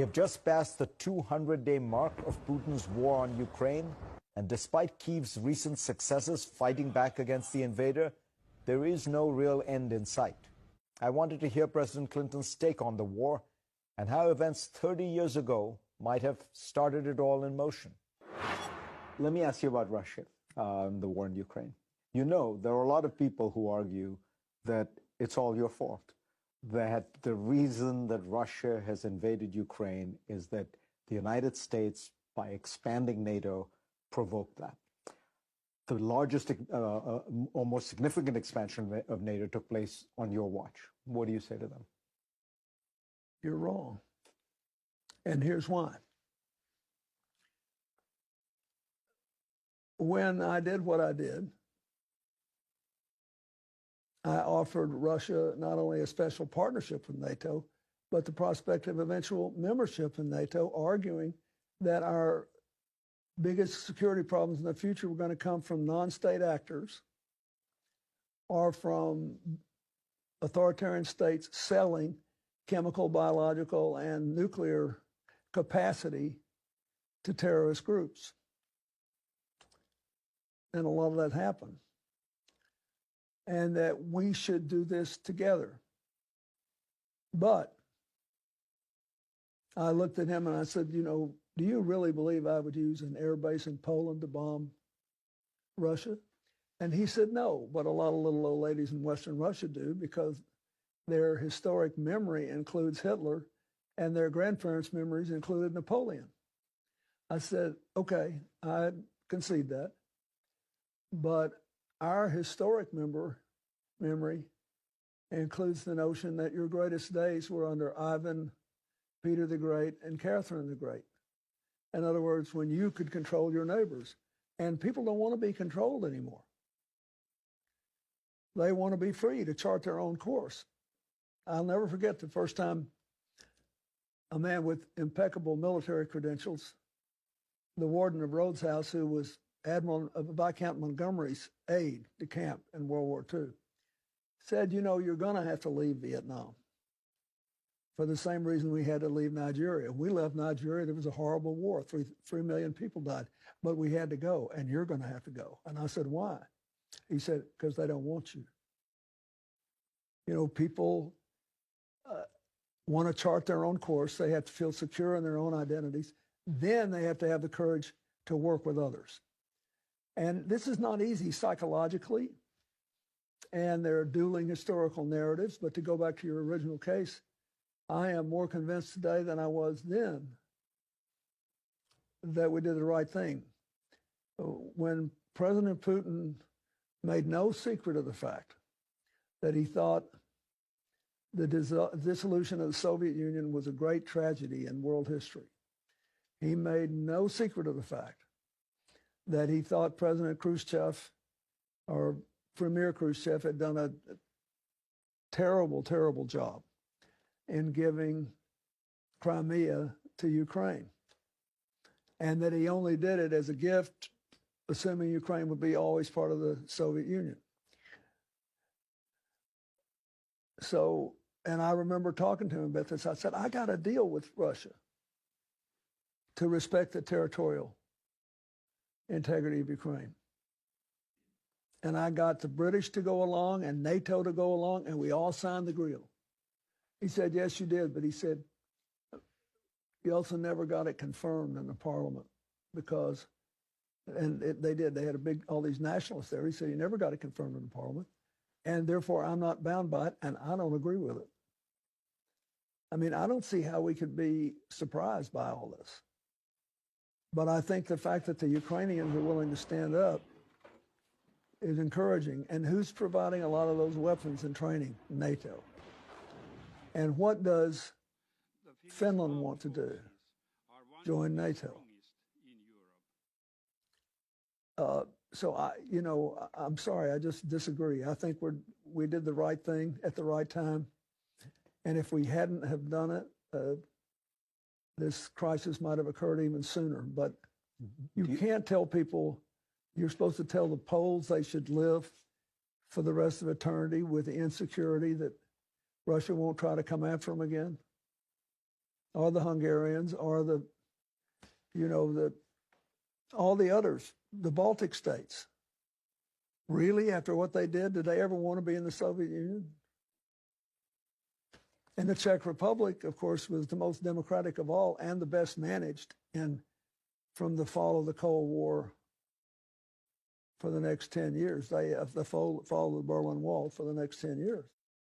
have just passed the 200-day mark of Putin's war on Ukraine, and despite Kyiv's recent successes fighting back against the invader, there is no real end in sight. I wanted to hear President Clinton's take on the war and how events 30 years ago might have started it all in motion. Let me ask you about Russia, the war in Ukraine. You know, there are a lot of people who argue that it's all your fault, that the reason that Russia has invaded Ukraine is that the United States, by expanding NATO, provoked that. The largest or most significant expansion of NATO took place on your watch. What do you say to them? You're wrong. And here's why. When I did what I did, I offered Russia not only a special partnership with NATO, but the prospect of eventual membership in NATO, arguing that our biggest security problems in the future were going to come from non-state actors or from authoritarian states selling chemical, biological, and nuclear capacity to terrorist groups. And a lot of that happened. And that we should do this together. But I looked at him and I said, you know, do you really believe I would use an air base in Poland to bomb Russia? And he said no, but a lot of little old ladies in Western Russia do, because their historic memory includes Hitler and their grandparents' memories included Napoleon. I said, okay, I concede that. But our historic memory includes the notion that your greatest days were under Ivan, Peter the Great, and Catherine the Great. In other words, when you could control your neighbors. And people don't want to be controlled anymore. They want to be free to chart their own course. I'll never forget the first time a man with impeccable military credentials, the warden of Rhodes House, who was Admiral Viscount Montgomery's aide de camp in World War II, said, you know, you're going to have to leave Vietnam for the same reason we had to leave Nigeria. We left Nigeria. There was a horrible war. 3 million people died. But we had to go, and you're going to have to go. And I said, why? He said, because they don't want you. You know, people want to chart their own course. They have to feel secure in their own identities. Then they have to have the courage to work with others. And this is not easy psychologically, and there are dueling historical narratives. But to go back to your original case, I am more convinced today than I was then that we did the right thing. When President Putin made no secret of the fact that he thought the dissolution of the Soviet Union was a great tragedy in world history, he made no secret of the fact that he thought President Khrushchev or Premier Khrushchev had done a terrible, terrible job in giving Crimea to Ukraine, and that he only did it as a gift, assuming Ukraine would be always part of the Soviet Union. So, and I remember talking to him about this. I said, I got a deal with Russia to respect the territorial integrity of Ukraine. And I got the British to go along and NATO to go along, and we all signed the deal. He said, yes, you did. But he said, you also never got it confirmed in the parliament because, and they did, they had all these nationalists there. He said, you never got it confirmed in the parliament, and therefore I'm not bound by it, and I don't agree with it. I mean, I don't see how we could be surprised by all this. But I think the fact that the Ukrainians are willing to stand up is encouraging. And who's providing a lot of those weapons and training? NATO. And what does Finland want to do? Join NATO. So I'm sorry, I just disagree. I think we did the right thing at the right time. And if we hadn't have done it, this crisis might have occurred even sooner. But you can't tell people, you're supposed to tell the Poles they should live for the rest of eternity with the insecurity that Russia won't try to come after them again. or the Hungarians, or the, all the others, the Baltic states. Really, after what they did they ever want to be in the Soviet Union? And the Czech Republic, of course, was the most democratic of all and the best managed from the fall of the Cold War for the next 10 years. The fall of the Berlin Wall for the next 10 years.